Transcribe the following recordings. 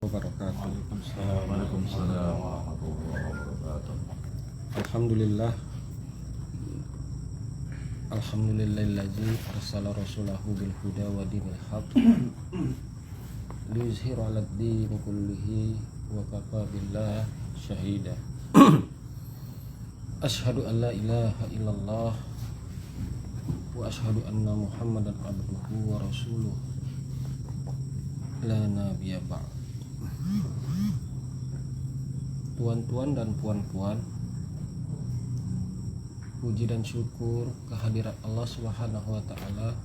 wabarakatuh. Waalaikumsalam warahmatullahi wabarakatuh. Alhamdulillah. Alhamdulillahillazi arsala rasulahu bil huda wa dinil haq liyuzhiru 'alad dini kullihi wa kafa billah syahida. Asyhadu an la ilaha illallah wa asyhadu anna Muhammadan abduhu wa rasuluh la nabiyya ba'd. Tuan-tuan dan puan-puan, puji dan syukur kehadirat Allah Subhanahu wa taala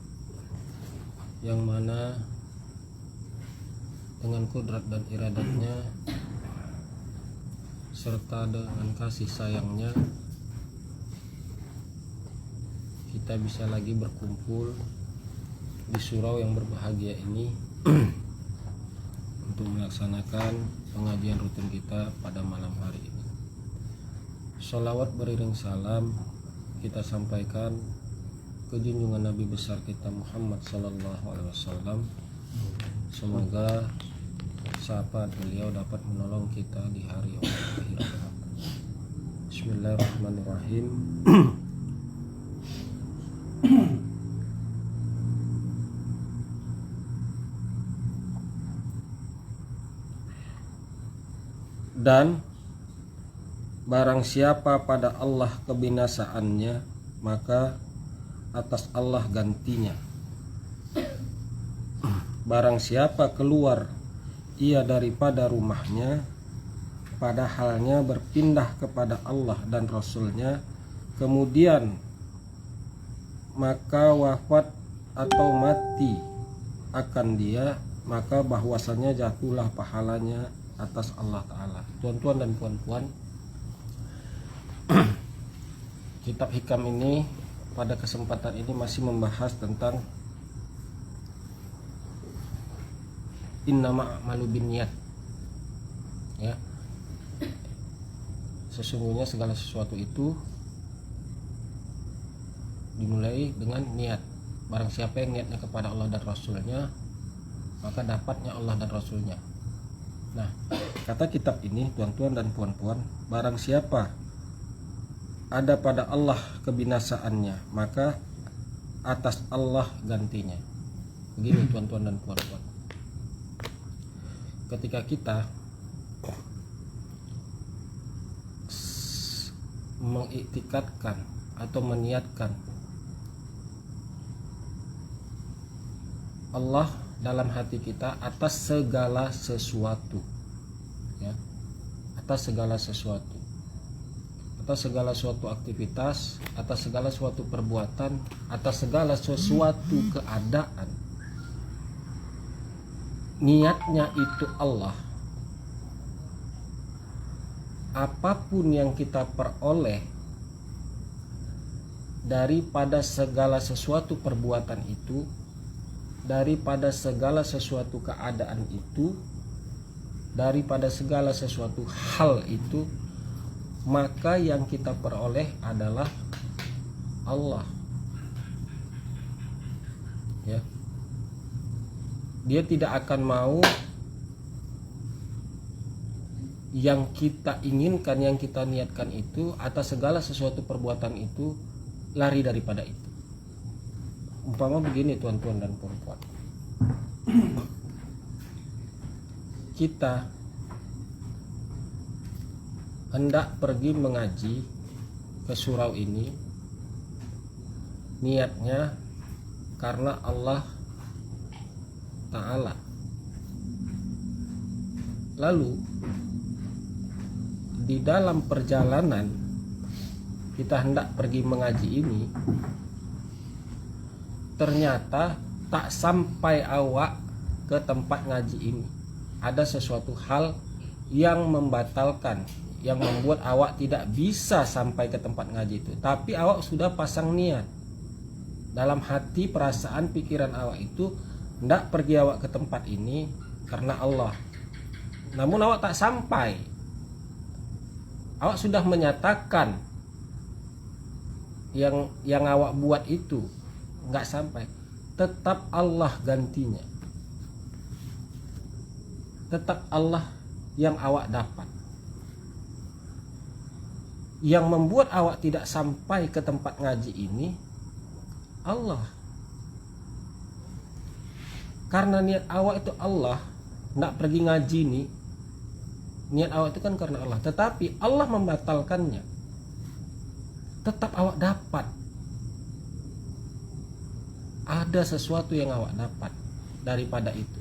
yang mana dengan kudrat dan iradatnya serta dengan kasih sayangnya kita bisa lagi berkumpul di surau yang berbahagia ini untuk melaksanakan pengajian rutin kita pada malam hari ini. Sholawat beriring salam kita sampaikan ke junjungan Nabi besar kita Muhammad sallallahu alaihi wasallam. Semoga syafaat beliau dapat menolong kita di hari akhirat. Bismillahirrahmanirrahim. Dan barang siapa pada Allah kebinasaannya, maka atas Allah gantinya. Barang siapa keluar ia daripada rumahnya, padahalnya berpindah kepada Allah dan Rasulnya, kemudian maka wafat atau mati akan dia, maka bahwasannya jatuhlah pahalanya atas Allah Ta'ala. Tuan-tuan dan puan-puan, kitab hikam ini pada kesempatan ini masih membahas tentang innama a'malu binniyat, ya. Sesungguhnya segala sesuatu itu dimulai dengan niat. Barang siapa yang niatnya kepada Allah dan Rasulnya, maka dapatnya Allah dan Rasulnya. Nah, kata kitab ini, tuan-tuan dan puan-puan, barang siapa ada pada Allah kebinasaannya, maka atas Allah gantinya. Begini tuan-tuan dan puan-puan, ketika kita mengiktikadkan atau meniatkan Allah dalam hati kita atas segala sesuatu, ya, atas segala sesuatu, atas segala suatu aktivitas, atas segala suatu perbuatan, atas segala sesuatu keadaan, niatnya itu Allah. Apapun yang kita peroleh daripada segala sesuatu perbuatan itu, daripada segala sesuatu keadaan itu, daripada segala sesuatu hal itu, maka yang kita peroleh adalah Allah, ya. Dia tidak akan mau yang kita inginkan, yang kita niatkan itu, atas segala sesuatu perbuatan itu lari daripada itu. Umpama begini tuan-tuan dan puan-puan, kita hendak pergi mengaji ke surau ini, niatnya karena Allah Ta'ala. Lalu di dalam perjalanan kita hendak pergi mengaji ini, ternyata tak sampai awak ke tempat ngaji ini, ada sesuatu hal yang membatalkan, yang membuat awak tidak bisa sampai ke tempat ngaji itu. Tapi awak sudah pasang niat dalam hati, perasaan, pikiran awak itu hendak pergi awak ke tempat ini karena Allah. Namun awak tak sampai. Awak sudah menyatakan yang awak buat itu nggak sampai, tetap Allah gantinya. tetap Allah yang awak dapat. Yang membuat awak tidak sampai ke tempat ngaji ini Allah. Karena niat awak itu Allah, tidak pergi ngaji nih, niat awak itu kan karena Allah. Tetapi Allah membatalkannya, tetap awak dapat. Ada sesuatu yang awak dapat daripada itu.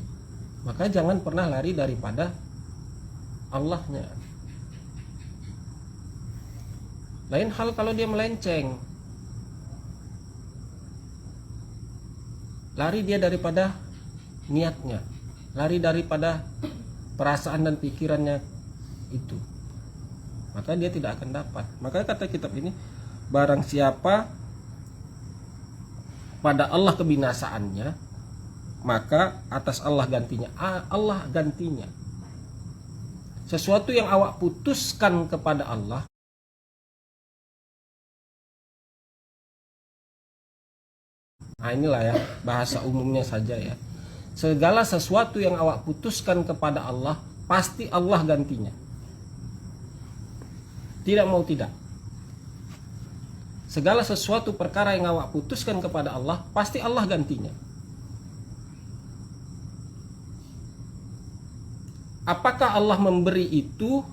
Maka jangan pernah lari daripada Allahnya. Lain hal kalau dia melenceng, lari dia daripada niatnya, lari daripada perasaan dan pikirannya itu, maka dia tidak akan dapat. Maka kata kitab ini, barang siapa pada Allah kebinasaannya, maka atas Allah gantinya. Allah gantinya. Sesuatu yang awak putuskan kepada Allah, nah inilah ya bahasa umumnya saja ya. Segala sesuatu yang awak putuskan kepada Allah, pasti Allah gantinya. Tidak mau tidak. Segala sesuatu perkara yang awak putuskan kepada Allah, pasti Allah gantinya. Apakah Allah memberi itu?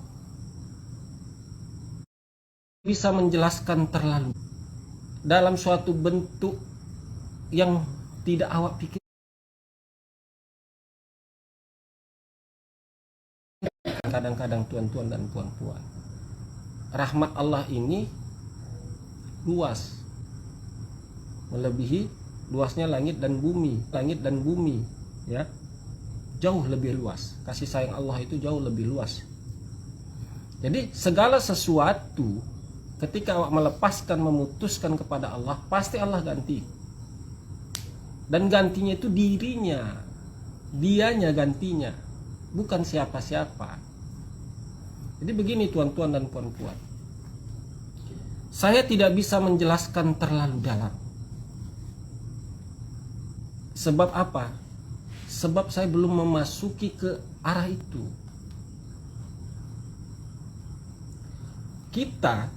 Bisa menjelaskan terlalu dalam suatu bentuk yang tidak awak pikir. Kadang-kadang tuan-tuan dan puan-puan, rahmat Allah ini luas, melebihi luasnya langit dan bumi. Langit dan bumi ya, jauh lebih luas. Kasih sayang Allah itu jauh lebih luas. Jadi segala sesuatu ketika awak melepaskan, memutuskan kepada Allah, pasti Allah ganti. Dan gantinya itu dirinya, dianya gantinya, bukan siapa-siapa. Jadi begini tuan-tuan dan puan-puan, saya tidak bisa menjelaskan terlalu dalam. Sebab apa? Sebab saya belum memasuki ke arah itu. Kita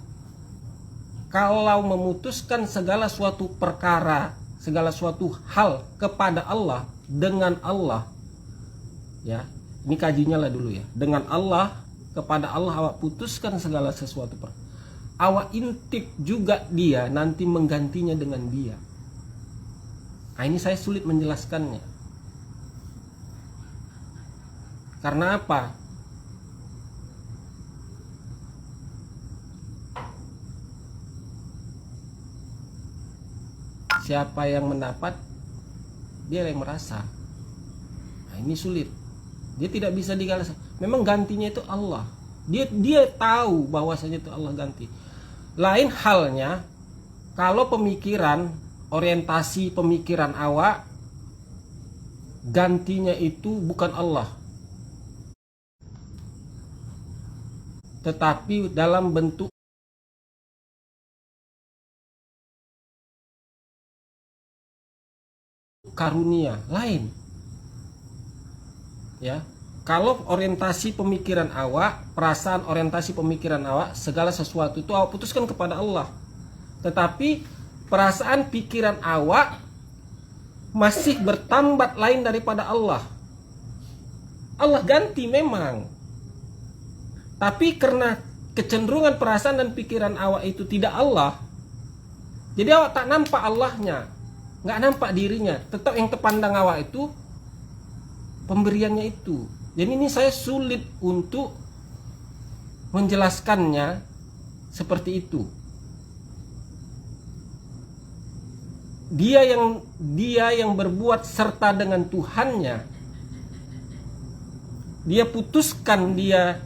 kalau memutuskan segala suatu perkara, segala suatu hal kepada Allah, dengan Allah, ya, ini kajinya lah dulu ya, dengan Allah, kepada Allah awak putuskan segala sesuatu, awak intip juga dia, nanti menggantinya dengan dia. Nah ini saya sulit menjelaskannya. Karena apa? Siapa yang mendapat, dia yang merasa. Nah ini sulit. Dia tidak bisa digalas. Memang gantinya itu Allah. Dia tahu bahwasanya itu Allah ganti. Lain halnya kalau pemikiran, orientasi pemikiran awak, gantinya itu bukan Allah, tetapi dalam bentuk karunia lain. Ya, kalau orientasi pemikiran awak, perasaan orientasi pemikiran awak, segala sesuatu itu awak putuskan kepada Allah. Tetapi perasaan pikiran awak masih bertambat lain daripada Allah. Allah ganti memang. Tapi karena kecenderungan perasaan dan pikiran awak itu tidak Allah, jadi awak tak nampak Allahnya, nggak nampak dirinya. Tetap yang terpandang awak itu pemberiannya itu. Jadi ini saya sulit untuk menjelaskannya seperti itu. Dia yang berbuat serta dengan Tuhannya, dia putuskan dia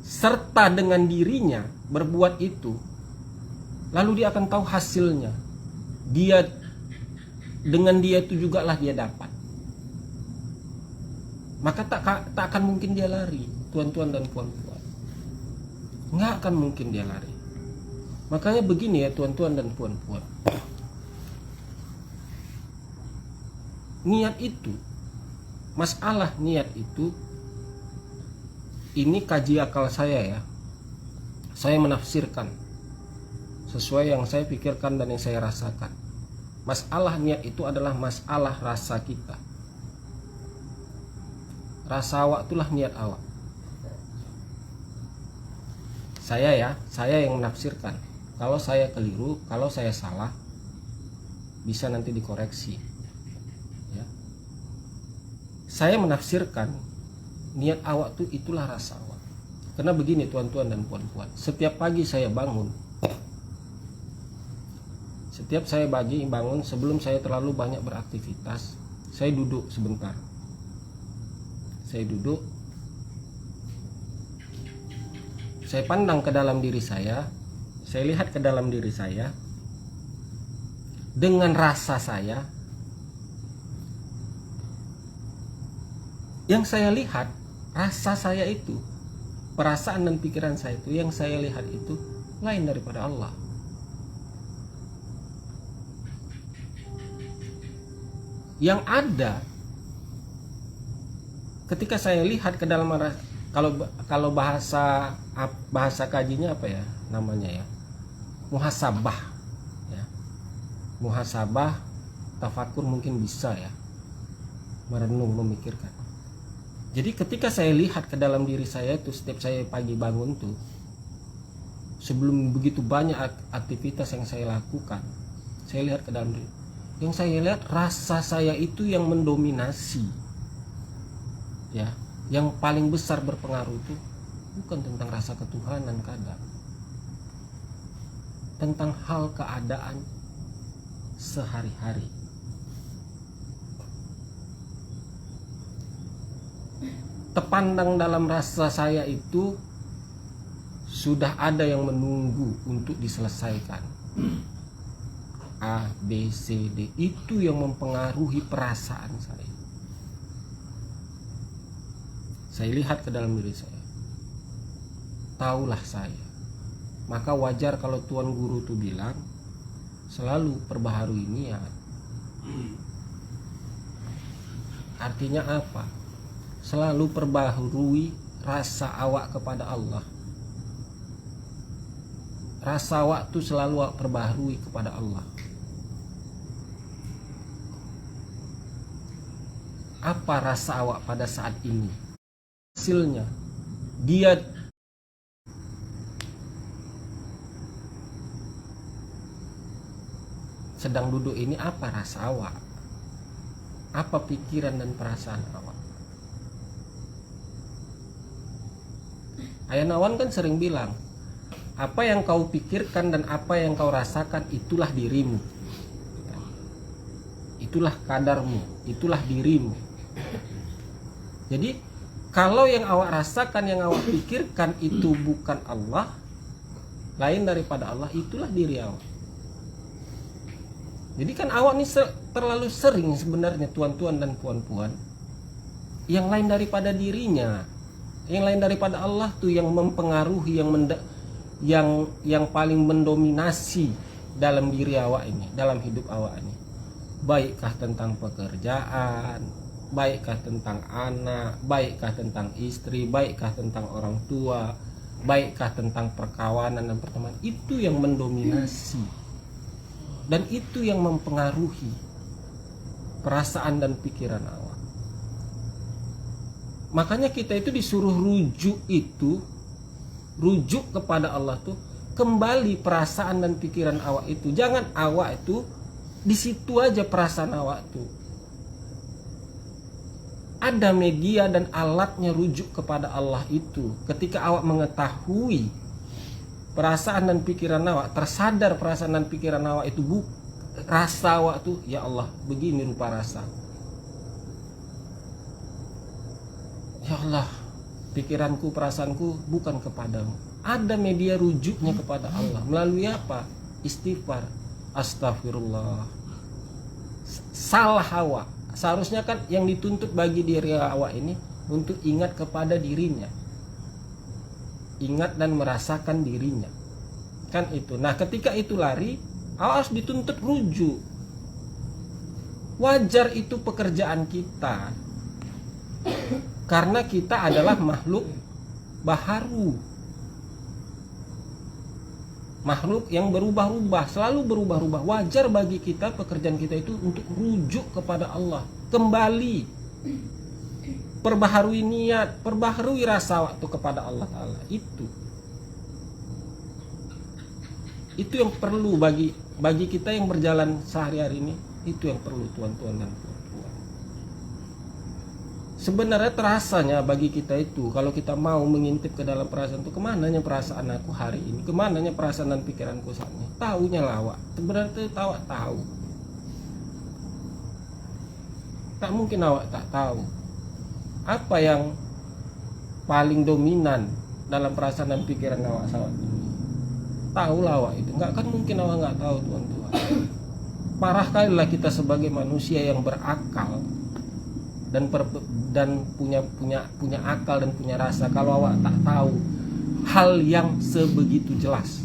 serta dengan dirinya berbuat itu, lalu dia akan tahu hasilnya. Dia dengan dia itu juga lah dia dapat. Maka tak akan mungkin dia lari, tuan-tuan dan puan-puan. Nggak akan mungkin dia lari. Makanya begini ya tuan-tuan dan puan-puan, niat itu, masalah niat itu ini kaji akal saya ya. Saya menafsirkan sesuai yang saya pikirkan dan yang saya rasakan. Masalah niat itu adalah masalah rasa kita. Rasa awak itulah niat awak. Saya yang menafsirkan. Kalau saya keliru, kalau saya salah, bisa nanti dikoreksi. Ya. Saya menafsirkan niat awak tuh itulah rasa awak. Karena begini tuan-tuan dan puan-puan, setiap pagi saya bangun, sebelum saya terlalu banyak beraktivitas, saya duduk sebentar. Saya duduk, saya pandang ke dalam diri saya lihat ke dalam diri saya dengan rasa saya. Yang saya lihat, rasa saya itu, perasaan dan pikiran saya itu, yang saya lihat itu lain daripada Allah. Yang ada ketika saya lihat ke dalam, kalau bahasa kajinya apa ya namanya ya, muhasabah ya, muhasabah, tafakur mungkin bisa ya, merenung, memikirkan. Jadi ketika saya lihat ke dalam diri saya itu, setiap saya pagi bangun tuh, sebelum begitu banyak aktivitas yang saya lakukan, saya lihat ke dalam diri. Yang saya lihat, rasa saya itu yang mendominasi. Ya, yang paling besar berpengaruh itu bukan tentang rasa ketuhanan kadang, tentang hal keadaan sehari-hari. Terpandang dalam rasa saya itu sudah ada yang menunggu untuk diselesaikan. A, B, C, D, itu yang mempengaruhi perasaan saya. Saya lihat ke dalam diri saya, taulah saya. Maka wajar kalau Tuan Guru tuh bilang selalu perbaharui niat. Artinya apa? Selalu perbaharui rasa awak kepada Allah. Rasa awak tuh selalu awak perbaharui kepada Allah. Apa rasa awak pada saat ini? Hasilnya dia sedang duduk ini, apa rasa awak? Apa pikiran dan perasaan awak? Ayah Nawan kan sering bilang, apa yang kau pikirkan dan apa yang kau rasakan itulah dirimu. Itulah kadarmu, itulah dirimu. Jadi kalau yang awak rasakan, yang awak pikirkan itu bukan Allah, lain daripada Allah, itulah diri awak. Jadi kan awak ini terlalu sering sebenarnya tuan-tuan dan puan-puan, yang lain daripada dirinya, yang lain daripada Allah tuh yang mempengaruhi, yang paling mendominasi dalam diri awak ini, dalam hidup awak ini. Baikkah tentang pekerjaan, baikkah tentang anak, baikkah tentang istri, baikkah tentang orang tua, baikkah tentang perkawanan dan pertemanan, itu yang mendominasi dan itu yang mempengaruhi perasaan dan pikiran awak. Makanya kita itu disuruh rujuk kepada Allah tuh, kembali perasaan dan pikiran awak itu. Jangan awak itu di situ aja perasaan awak tuh. Ada media dan alatnya rujuk kepada Allah itu. Ketika awak mengetahui perasaan dan pikiran awak, tersadar perasaan dan pikiran awak itu rasa awak tuh, ya Allah, begini rupa rasa. Ya Allah, pikiranku, perasaanku bukan kepadamu. Ada media rujuknya kepada Allah. Melalui apa? Istighfar. Astagfirullah. Salah awak. Seharusnya kan yang dituntut bagi diri awak ini untuk ingat kepada dirinya. Ingat dan merasakan dirinya. Kan itu. Nah, ketika itu lari, awak harus dituntut rujuk. Wajar itu pekerjaan kita. Karena kita adalah makhluk baharu. Makhluk yang berubah-ubah, selalu berubah-ubah. Wajar bagi kita, pekerjaan kita itu untuk rujuk kepada Allah, kembali. Perbaharui niat, perbaharui rasa waktu kepada Allah Ta'ala. Itu yang perlu bagi kita yang berjalan sehari-hari ini. Itu yang perlu tuan-tuan dan puan-puan. Sebenarnya terasanya bagi kita itu, kalau kita mau mengintip ke dalam perasaan itu, kemananya perasaan aku hari ini, kemananya perasaan dan pikiranku saat ini. Taunya lawak, sebenarnya itu awak tahu. Tak mungkin awak tak tahu apa yang paling dominan dalam perasaan dan pikiran awak saat ini. Tahu lawak itu, nggak kan mungkin awak nggak tahu tuan-tuan. Parah kali lah kita sebagai manusia yang berakal dan punya akal dan punya rasa, kalau awak tak tahu hal yang sebegitu jelas.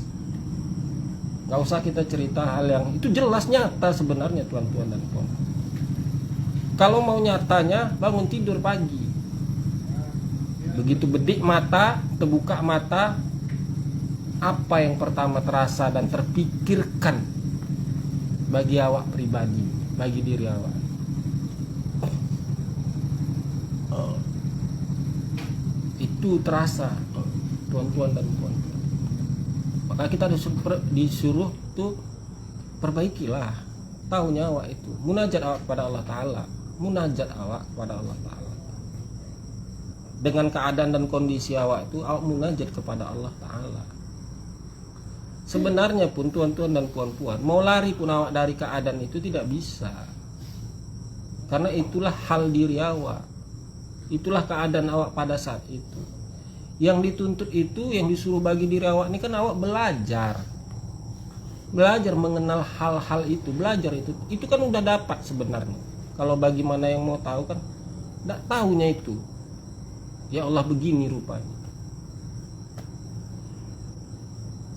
Nggak usah kita cerita hal yang itu jelas nyata sebenarnya tuan-tuan dan puan. Kalau mau nyatanya bangun tidur pagi, begitu bedik mata, terbuka mata, apa yang pertama terasa dan terpikirkan bagi awak pribadi, bagi diri awak? Itu terasa tuan-tuan dan puan-puan. Maka kita disuruh tuh perbaikilah, tahunya awak itu, munajat awak kepada Allah Ta'ala, munajat awak kepada Allah Ta'ala. Dengan keadaan dan kondisi awak itu, awak munajat kepada Allah Ta'ala. Sebenarnya pun tuan-tuan dan puan-puan, mau lari pun awak dari keadaan itu tidak bisa, karena itulah hal diri awak, itulah keadaan awak pada saat itu. Yang dituntut itu, yang disuruh bagi diri awak ini kan awak belajar mengenal hal-hal itu, belajar itu kan udah dapat sebenarnya. Kalau bagaimana yang mau tahu kan tidak tahunya itu, ya Allah begini rupanya.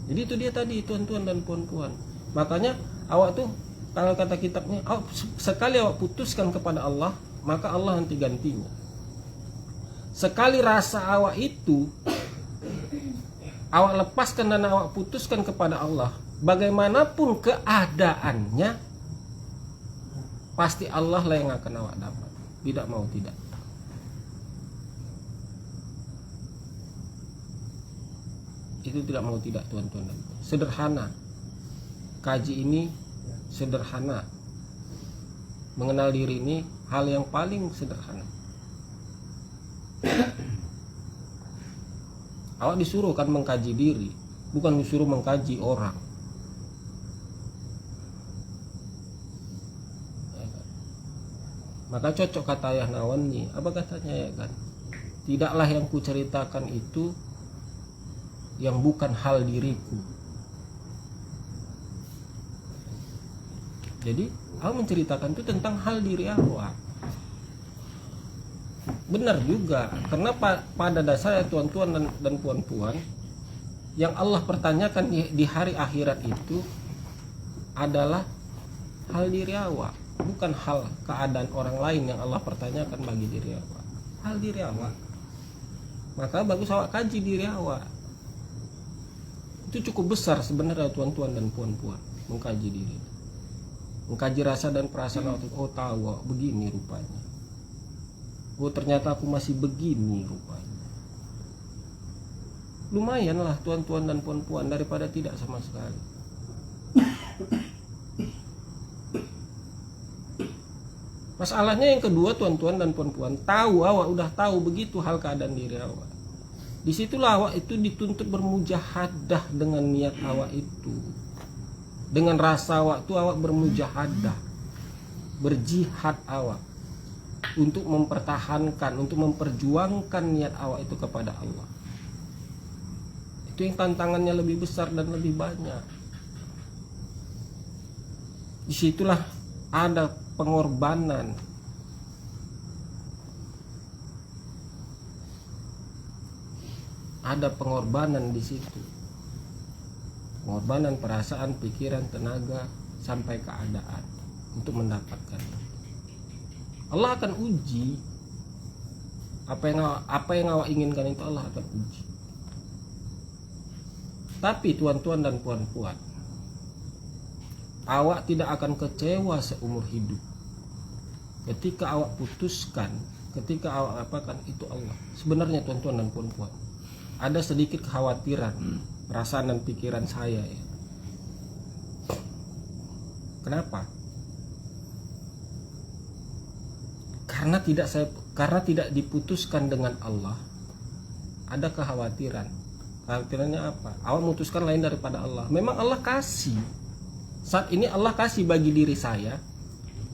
Jadi itu dia tadi tuan-tuan dan puan-puan. Makanya awak tuh, kalau kata kitabnya, sekali awak putuskan kepada Allah, maka Allah nanti gantinya. Sekali rasa awak itu awak lepaskan dan awak putuskan kepada Allah, bagaimanapun keadaannya, pasti Allah lah yang akan awak dapat, tidak mau tidak. Itu tidak mau tidak tuan-tuan dan puan. Sederhana. Kaji ini sederhana. Mengenal diri ini hal yang paling sederhana. Awak disuruh kan mengkaji diri, bukan disuruh mengkaji orang. Maka cocok kata Ayah Nawawi, apa katanya ya kan? Tidaklah yang kuceritakan itu yang bukan hal diriku. Jadi awak menceritakan itu tentang hal diri awak. Benar juga, karena pada dasarnya tuan-tuan dan puan-puan, yang Allah pertanyakan di hari akhirat itu adalah hal diri awak, bukan hal keadaan orang lain yang Allah pertanyakan bagi diri awak. Hal diri awak. Maka bagus awak kaji diri awak. Itu cukup besar sebenarnya tuan-tuan dan puan-puan, mengkaji diri, mengkaji rasa dan perasaan awak. Oh tahu begini rupanya. Oh ternyata aku masih begini rupanya. Lumayanlah tuan-tuan dan puan-puan daripada tidak sama sekali. Masalahnya yang kedua tuan-tuan dan puan-puan, tahu awak udah tahu begitu hal keadaan diri awak. Disitulah awak itu dituntut bermujahadah dengan niat awak itu, dengan rasa awak itu awak bermujahadah, berjihad awak untuk mempertahankan, untuk memperjuangkan niat awak itu kepada Allah. Itu yang tantangannya lebih besar dan lebih banyak. Disitulah ada pengorbanan. Ada pengorbanan di situ. Pengorbanan perasaan, pikiran, tenaga, sampai keadaan untuk mendapatkan. Allah akan uji apa yang awak inginkan itu, Allah akan uji. Tapi tuan-tuan dan puan-puan, awak tidak akan kecewa seumur hidup ketika awak putuskan, ketika awak apakan itu Allah. Sebenarnya tuan-tuan dan puan-puan, ada sedikit kekhawatiran perasaan dan pikiran saya ya. Kenapa? Karena tidak diputuskan dengan Allah. Ada kekhawatiran. Kekhawatirannya apa? Awak memutuskan lain daripada Allah. Memang Allah kasih. Saat ini Allah kasih bagi diri saya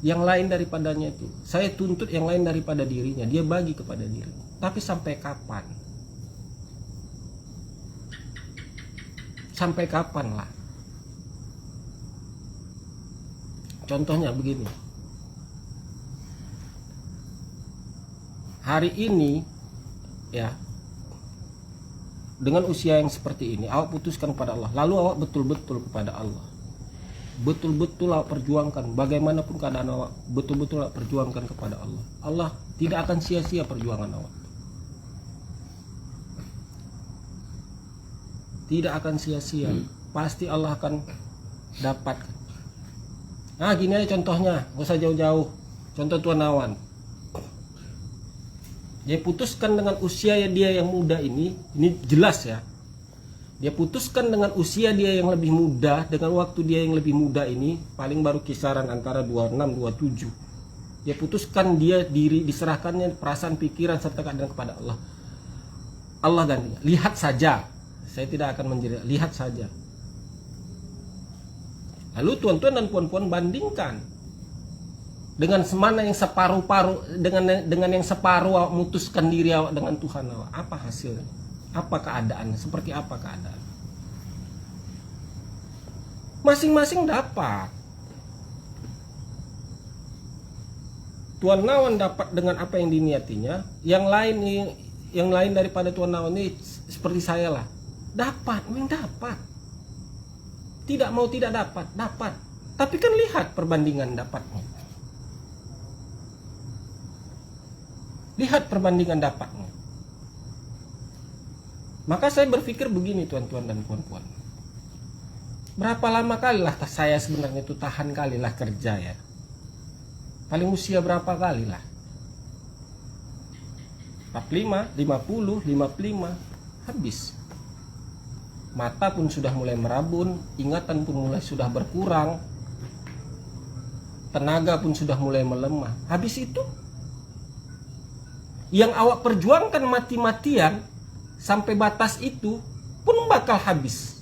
yang lain daripadanya itu. Saya tuntut yang lain daripada dirinya. Dia bagi kepada dirinya. Tapi sampai kapan? Sampai kapan lah? Contohnya begini. Hari ini ya, dengan usia yang seperti ini, awak putuskan kepada Allah. Lalu awak betul-betul kepada Allah. Betul-betul awak perjuangkan. Bagaimanapun keadaan awak, betul-betul awak perjuangkan kepada Allah. Allah tidak akan sia-sia perjuangan awak. Tidak akan sia-sia. Pasti Allah akan dapatkan. Nah gini aja contohnya, gak usah jauh-jauh. Contoh Tuan Awan. Dia putuskan dengan usia dia yang muda ini jelas ya. Dia putuskan dengan usia dia yang lebih muda, dengan waktu dia yang lebih muda ini, paling baru kisaran antara 26, 27. Dia putuskan dia diri, diserahkannya perasaan, pikiran, serta keadaan kepada Allah. Allah gantinya. Lihat saja. Saya tidak akan menjerit, lihat saja. Lalu tuan-tuan dan puan-puan bandingkan dengan semana yang separuh-paruh, dengan yang separuh awak memutuskan diri awak dengan Tuhan awak. Apa hasilnya? Apa keadaannya? Seperti apa keadaan? Masing-masing dapat. Tuan Nawan dapat dengan apa yang diniatinya. Yang lain daripada Tuan Nawan ini seperti saya lah. Dapat, memang dapat. Tidak mau tidak dapat. Tapi kan lihat perbandingan dapatnya. Lihat perbandingan dapatnya. Maka saya berpikir begini tuan-tuan dan puan-puan. Berapa lama kali lah saya sebenarnya itu tahan kali lah kerja ya. Paling usia berapa kali lah. 45, 50, 55. Habis. Mata pun sudah mulai merabun, ingatan pun mulai sudah berkurang, tenaga pun sudah mulai melemah. Habis itu, yang awak perjuangkan mati-matian sampai batas itu pun bakal habis.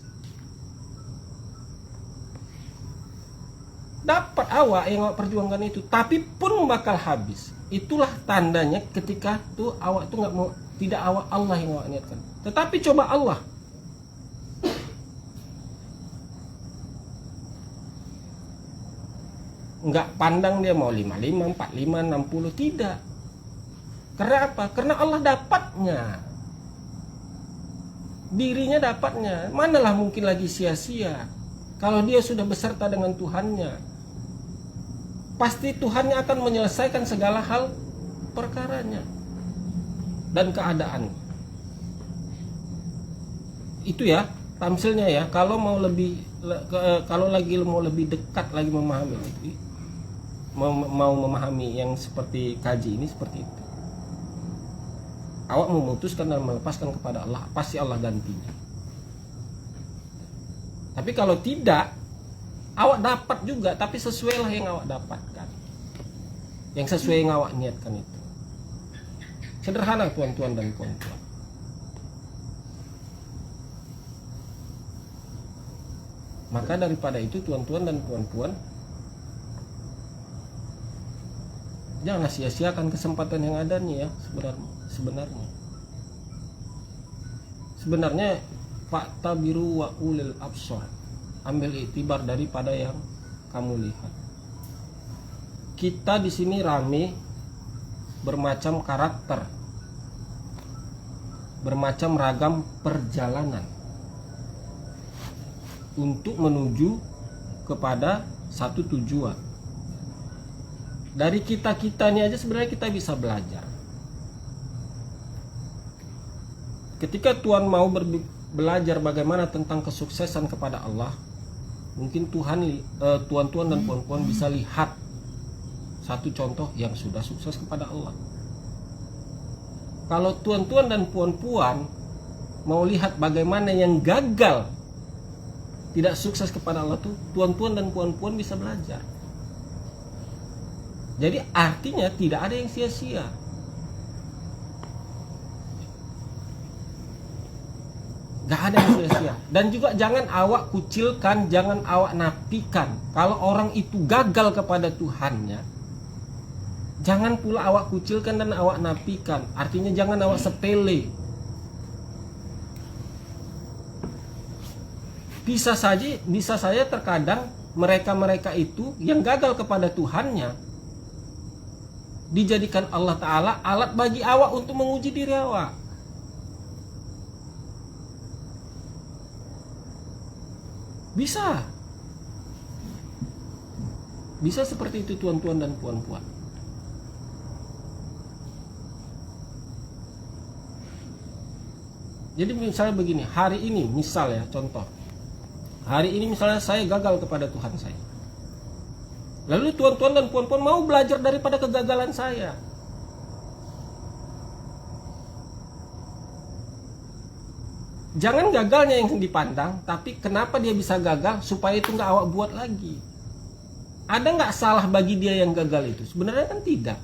Dapat awak yang awak perjuangkan itu, tapi pun bakal habis. Itulah tandanya ketika tuh awak tuh nggak mau, tidak awak Allah yang awak niatkan. Tetapi coba Allah. Nggak pandang dia mau 55, 45, 60, tidak. Karena apa? Karena Allah dapatnya. Dirinya dapatnya. Manalah mungkin lagi sia-sia. Kalau dia sudah beserta dengan Tuhannya, pasti Tuhannya akan menyelesaikan segala hal perkaranya dan keadaan. Itu ya tamsilnya ya. Kalau mau lagi mau lebih dekat lagi memahami itu, mau memahami yang seperti kaji ini seperti itu. Awak memutuskan dan melepaskan kepada Allah, pasti Allah gantinya. Tapi kalau tidak, awak dapat juga, tapi sesuailah yang awak dapatkan, yang sesuai yang awak niatkan itu. Sederhana tuan-tuan dan puan-puan. Maka daripada itu tuan-tuan dan puan-puan, janganlah sia-siakan kesempatan yang ada nih ya. Sebenarnya Pak Tabiru wa ulil absor, ambil iktibar daripada yang kamu lihat. Kita di sini rame bermacam karakter, bermacam ragam perjalanan untuk menuju kepada satu tujuan. Dari kita ini aja sebenarnya kita bisa belajar. Ketika Tuhan mau belajar bagaimana tentang kesuksesan kepada Allah, mungkin tuan-tuan dan puan-puan bisa lihat satu contoh yang sudah sukses kepada Allah. Kalau tuan-tuan dan puan-puan mau lihat bagaimana yang gagal tidak sukses kepada Allah tuh, tuan-tuan dan puan-puan bisa belajar. Jadi artinya tidak ada yang sia-sia. Gak ada yang sia-sia. Dan juga jangan awak kucilkan, jangan awak nafikan. Kalau orang itu gagal kepada Tuhannya, jangan pula awak kucilkan dan awak nafikan. Artinya jangan awak sepele. Bisa saja terkadang mereka-mereka itu yang gagal kepada Tuhannya dijadikan Allah Ta'ala alat bagi awak untuk menguji diri awak. Bisa seperti itu tuan-tuan dan puan-puan. Jadi misalnya begini, hari ini misal ya contoh, hari ini misalnya saya gagal kepada Tuhan saya, lalu tuan-tuan dan puan-puan mau belajar daripada kegagalan saya. Jangan gagalnya yang dipandang, tapi kenapa dia bisa gagal supaya itu nggak awak buat lagi. Ada nggak salah bagi dia yang gagal itu? Sebenarnya kan tidak.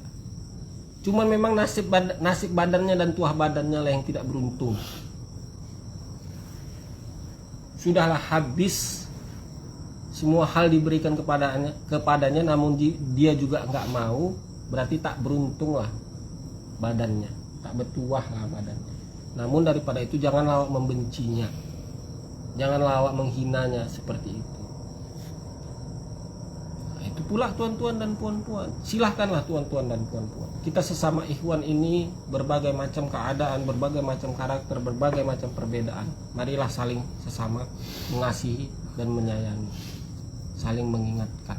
Cuman memang nasib badannya dan tuah badannya lah yang tidak beruntung. Sudahlah habis semua hal diberikan kepadanya, namun dia juga nggak mau, berarti tak beruntung lah badannya, tak bertuah lah badannya. Namun daripada itu janganlah awak membencinya, janganlah awak menghinanya seperti itu. Nah, itu pula tuan-tuan dan puan-puan, silahkanlah tuan-tuan dan puan-puan. Kita sesama ikhwan ini berbagai macam keadaan, berbagai macam karakter, berbagai macam perbedaan. Marilah saling sesama mengasihi dan menyayangi, saling mengingatkan.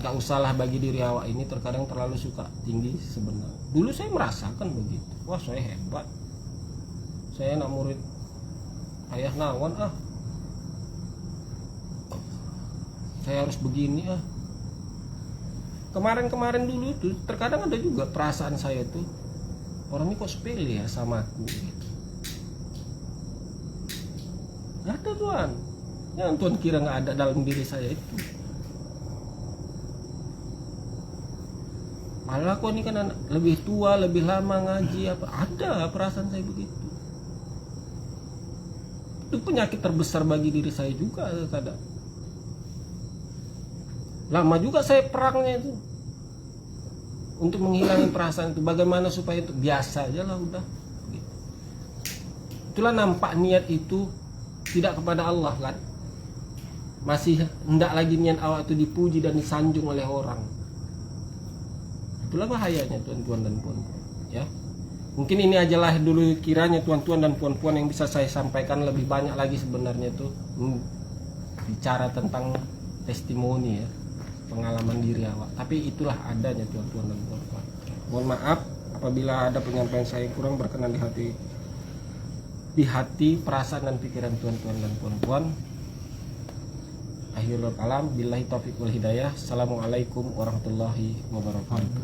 Gak usahlah bagi diri awak ini terkadang terlalu suka tinggi sebenarnya. Dulu saya merasakan begitu. Wah, saya hebat, saya anak murid ayah nawan, saya harus begini. Kemarin dulu tuh terkadang ada juga perasaan saya tuh, orang ini kok sepele ya sama aku gitu. Gak ada tuan, jangan tuan kira gak ada dalam diri saya itu. Malah aku ini kan anak lebih tua, lebih lama ngaji, ada perasaan saya begitu. Itu penyakit terbesar bagi diri saya juga kadang. Lama juga saya perangnya itu untuk menghilangi perasaan itu. Bagaimana supaya itu biasa aja lah udah. Itulah nampak niat itu tidak kepada Allah kan. Masih hendak lagi niat awak itu dipuji dan disanjung oleh orang. Itulah bahayanya tuan-tuan dan puan-puan ya. Mungkin ini ajalah dulu kiranya tuan-tuan dan puan-puan yang bisa saya sampaikan. Lebih banyak lagi sebenarnya itu bicara tentang testimoni ya, pengalaman diri awak. Tapi itulah adanya tuan-tuan dan puan-puan. Mohon maaf apabila ada penyampaian saya kurang berkenan di hati, perasaan dan pikiran tuan-tuan dan puan-puan. Akhirul kalam, billahi taufiq wal hidayah. Assalamualaikum warahmatullahi wabarakatuh.